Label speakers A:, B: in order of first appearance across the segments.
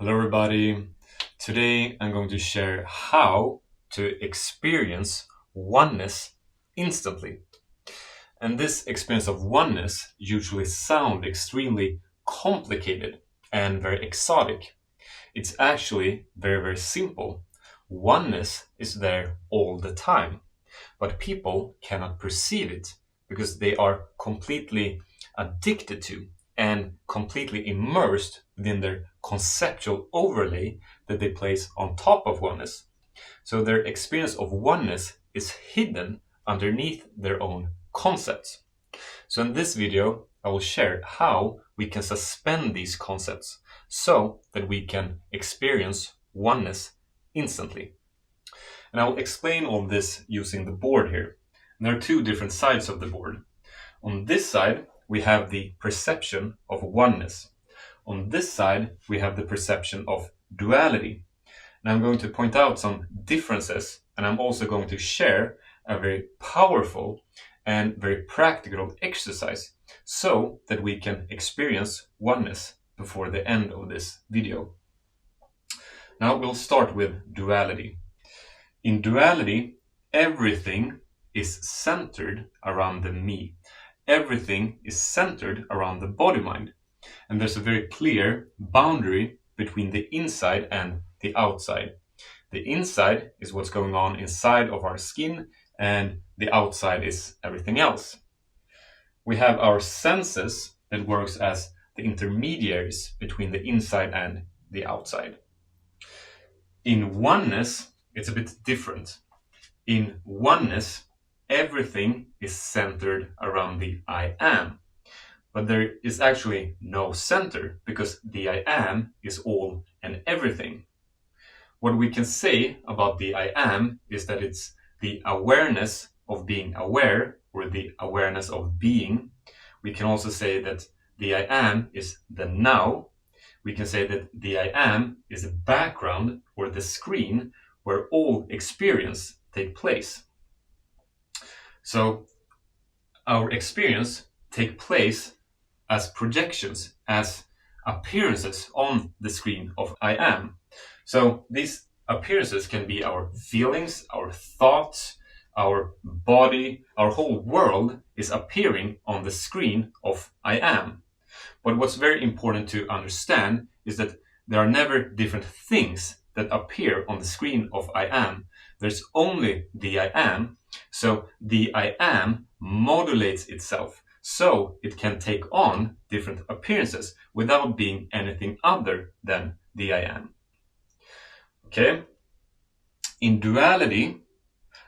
A: Hello everybody. Today I'm going to share how to experience oneness instantly. And this experience of oneness usually sounds extremely complicated and very exotic. It's actually very simple. Oneness is there all the time, but people cannot perceive it because they are completely addicted to and completely immersed within their conceptual overlay that they place on top of oneness. So their experience of oneness is hidden underneath their own concepts. So in this video, I will share how we can suspend these concepts so that we can experience oneness instantly. And I'll explain all this using the board here. And there are two different sides of the board. On this side, we have the perception of oneness. On this side, we have the perception of duality. And I'm going to point out some differences, and I'm also going to share a very powerful and very practical exercise so that we can experience oneness before the end of this video. Now we'll start with duality. In duality, everything is centered around the me. Everything is centered around the body-mind. And there's a very clear boundary between the inside and the outside. The inside is what's going on inside of our skin, and the outside is everything else. We have our senses that works as the intermediaries between the inside and the outside. In oneness, it's a bit different. In oneness, everything is centered around the I am. But there is actually no center because the I am is all and everything. What we can say about the I am is that it's the awareness of being aware, or the awareness of being. We can also say that the I am is the now. We can say that the I am is the background or the screen where all experience take place. So our experience take place as projections, as appearances on the screen of I am. So these appearances can be our feelings, our thoughts, our body, our whole world is appearing on the screen of I am. But what's very important to understand is that there are never different things that appear on the screen of I am. There's only the I am. So the I am modulates itself so it can take on different appearances without being anything other than the I am. Okay? In duality,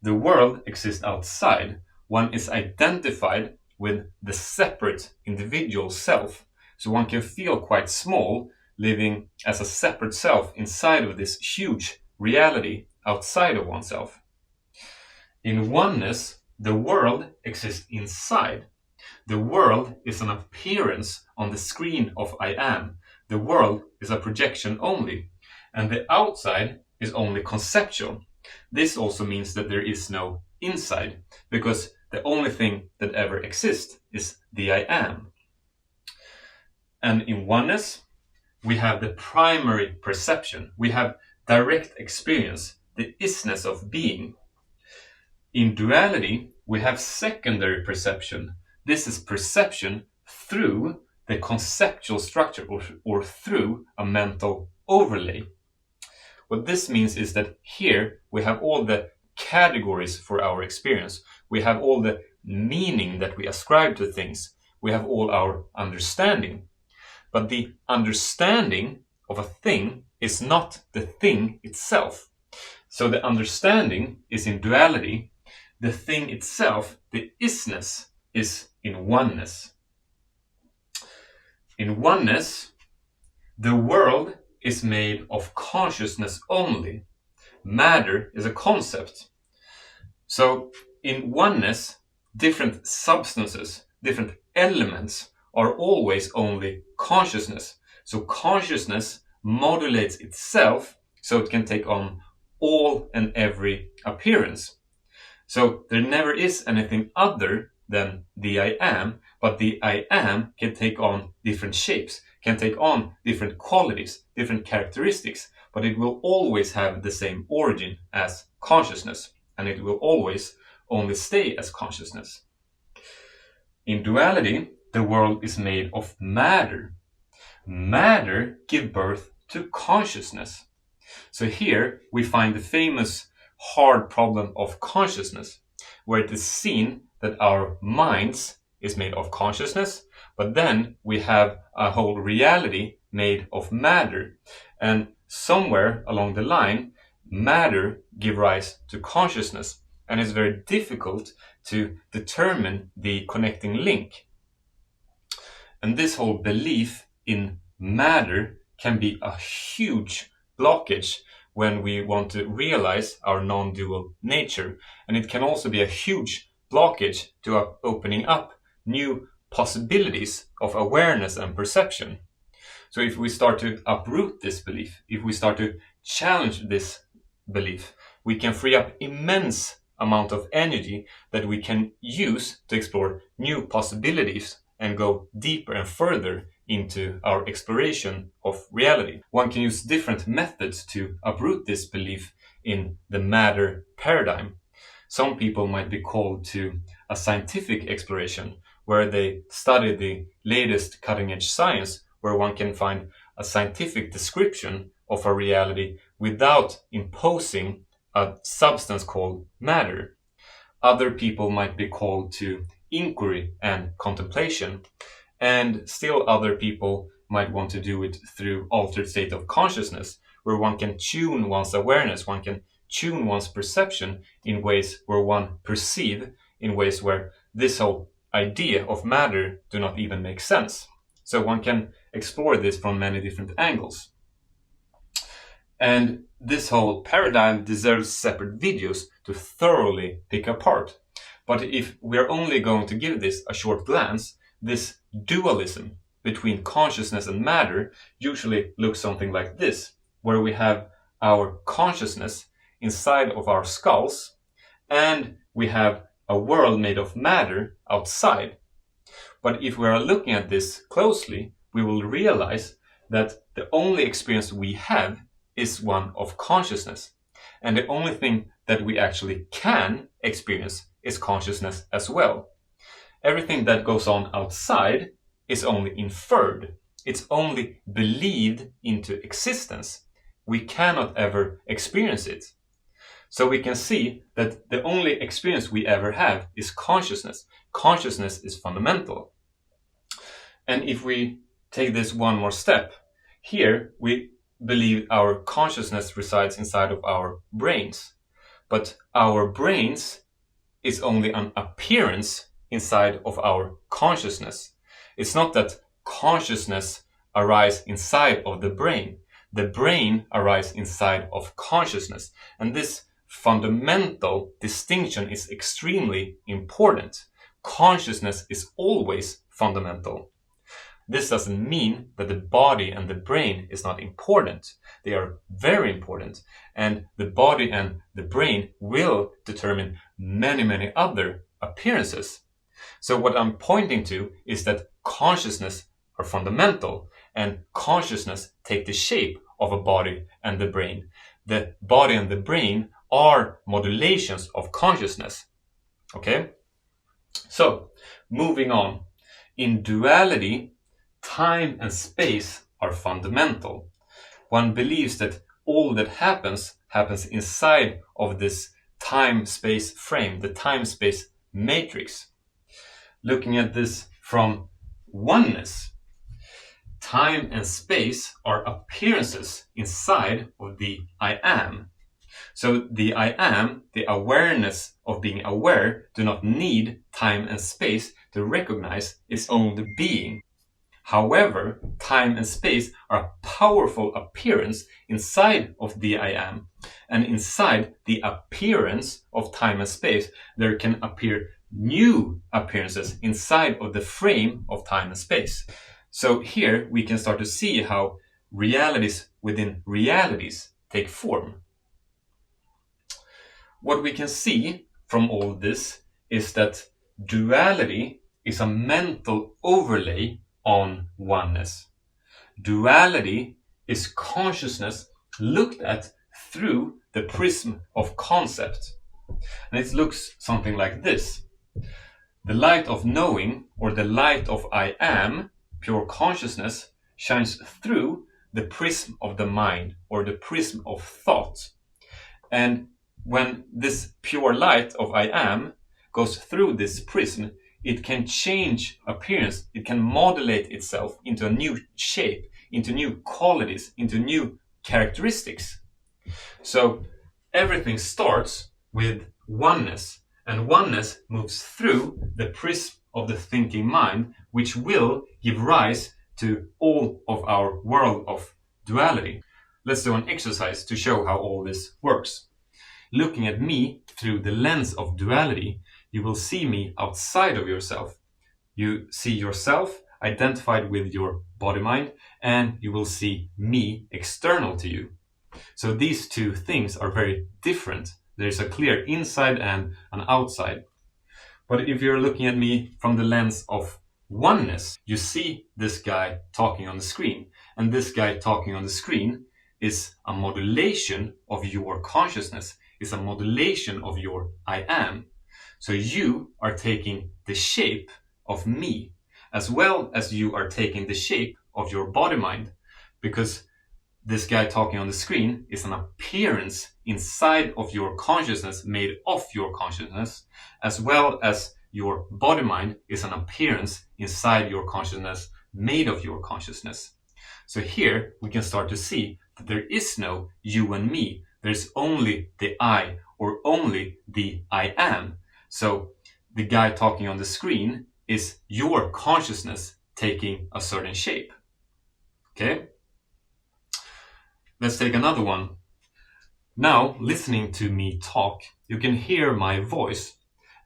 A: the world exists outside. One is identified with the separate individual self. So one can feel quite small living as a separate self inside of this huge reality outside of oneself. In oneness, the world exists inside. The world is an appearance on the screen of I am. The world is a projection only. And the outside is only conceptual. This also means that there is no inside, because the only thing that ever exists is the I am. And in oneness, we have the primary perception. We have direct experience, the isness of being. In duality, we have secondary perception. This is perception through the conceptual structure or through a mental overlay. What this means is that here we have all the categories for our experience. We have all the meaning that we ascribe to things. We have all our understanding. But the understanding of a thing is not the thing itself. So the understanding is in duality. The thing itself, the isness, is in oneness. In oneness, the world is made of consciousness only. Matter is a concept. So in oneness, different substances, different elements are always only consciousness. So consciousness modulates itself so it can take on all and every appearance. So there never is anything other than the I am, but the I am can take on different shapes, can take on different qualities, different characteristics, but it will always have the same origin as consciousness, and it will always only stay as consciousness. In duality, the world is made of matter. Matter gives birth to consciousness. So here we find the famous hard problem of consciousness, where it is seen that our minds is made of consciousness, but then we have a whole reality made of matter. And somewhere along the line, matter gives rise to consciousness, and it's very difficult to determine the connecting link. And this whole belief in matter can be a huge blockage when we want to realize our non-dual nature. And it can also be a huge blockage to opening up new possibilities of awareness and perception. So if we start to uproot this belief, if we start to challenge this belief, we can free up immense amount of energy that we can use to explore new possibilities and go deeper and further into our exploration of reality. One can use different methods to uproot this belief in the matter paradigm. Some people might be called to a scientific exploration where they study the latest cutting-edge science, where one can find a scientific description of a reality without imposing a substance called matter. Other people might be called to inquiry and contemplation, and still other people might want to do it through altered state of consciousness, where one can tune one's awareness, one can tune one's perception in ways where one perceive, in ways where this whole idea of matter do not even make sense. So one can explore this from many different angles. And this whole paradigm deserves separate videos to thoroughly pick apart. But if we're only going to give this a short glance, this dualism between consciousness and matter usually looks something like this, where we have our consciousness inside of our skulls, and we have a world made of matter outside. But if we are looking at this closely, we will realize that the only experience we have is one of consciousness. And the only thing that we actually can experience is consciousness as well. Everything that goes on outside is only inferred. It's only believed into existence. We cannot ever experience it. So we can see that the only experience we ever have is consciousness. Consciousness is fundamental. And if we take this one more step, here we believe our consciousness resides inside of our brains. But our brains is only an appearance inside of our consciousness. It's not that consciousness arises inside of the brain. The brain arises inside of consciousness. And this fundamental distinction is extremely important. Consciousness is always fundamental. This doesn't mean that the body and the brain is not important. They are very important. And the body and the brain will determine many, many other appearances. So what I'm pointing to is that consciousness are fundamental, and consciousness take the shape of a body and the brain. The body and the brain are modulations of consciousness. Okay? So, moving on. In duality, time and space are fundamental. One believes that all that happens inside of this time-space frame, the time-space matrix. Looking at this from oneness, time and space are appearances inside of the I am. So the I am, the awareness of being aware, do not need time and space to recognize its own being. However, time and space are a powerful appearance inside of the I am. And inside the appearance of time and space, there can appear new appearances inside of the frame of time and space. So here we can start to see how realities within realities take form. What we can see from all this is that duality is a mental overlay on oneness. duality is consciousness looked at through the prism of concept. And it looks something like this. The light of knowing, or the light of I am, pure consciousness, shines through the prism of the mind, or the prism of thought. And when this pure light of I am goes through this prism, it can change appearance, it can modulate itself into a new shape, into new qualities, into new characteristics. So everything starts with oneness, and oneness moves through the prism of the thinking mind, which will give rise to all of our world of duality. Let's do an exercise to show how all this works. Looking at me through the lens of duality, you will see me outside of yourself. You see yourself identified with your body-mind, and you will see me external to you. So these two things are very different. There's a clear inside and an outside. But if you're looking at me from the lens of oneness, you see this guy talking on the screen. And this guy talking on the screen is a modulation of your consciousness, is a modulation of your I am. So you are taking the shape of me, as well as you are taking the shape of your body-mind, because this guy talking on the screen is an appearance inside of your consciousness, made of your consciousness, as well as your body-mind is an appearance inside your consciousness, made of your consciousness. So here we can start to see that there is no you and me. There's only the I, or only the I am. So the guy talking on the screen is your consciousness taking a certain shape. Okay? Let's take another one. Now, listening to me talk, you can hear my voice.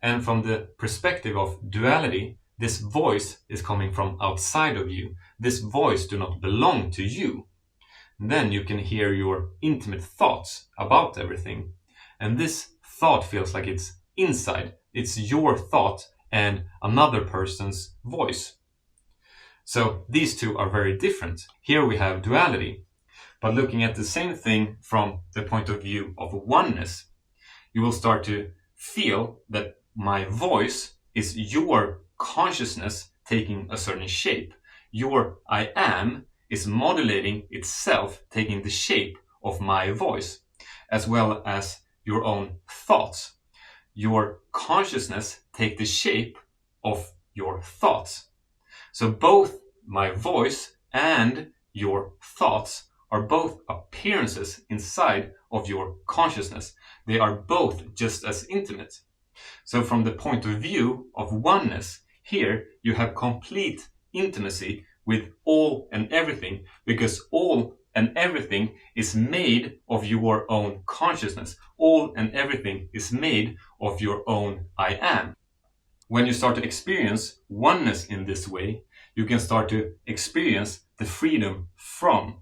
A: And from the perspective of duality, this voice is coming from outside of you. This voice do not belong to you. Then you can hear your intimate thoughts about everything. And this thought feels like it's inside. It's your thought and another person's voice. So these two are very different. Here we have duality. But looking at the same thing from the point of view of oneness, you will start to feel that my voice is your consciousness taking a certain shape. Your I am is modulating itself, taking the shape of my voice, as well as your own thoughts. Your consciousness take the shape of your thoughts. So both my voice and your thoughts are both appearances inside of your consciousness. They are both just as intimate. So from the point of view of oneness, here you have complete intimacy with all and everything, because all and everything is made of your own consciousness. All and everything is made of your own I am. When you start to experience oneness in this way, you can start to experience the freedom from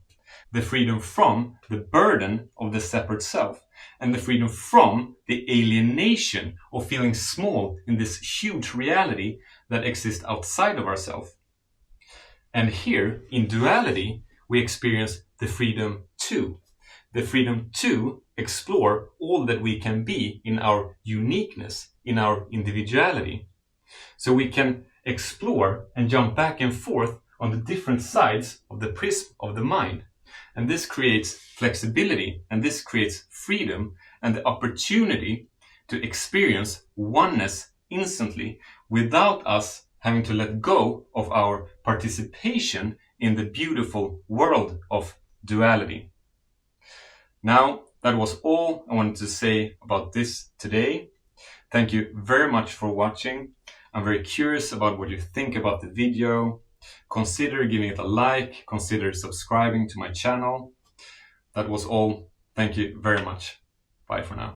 A: the burden of the separate self, and the freedom from the alienation of feeling small in this huge reality that exists outside of ourselves. And here, in duality, we experience the freedom to explore all that we can be in our uniqueness, in our individuality. So we can explore and jump back and forth on the different sides of the prism of the mind. And this creates flexibility, and this creates freedom and the opportunity to experience oneness instantly without us having to let go of our participation in the beautiful world of duality. Now, that was all I wanted to say about this today. Thank you very much for watching. I'm very curious about what you think about the video. Consider giving it a like, consider subscribing to my channel. That was all. Thank you very much. Bye for now.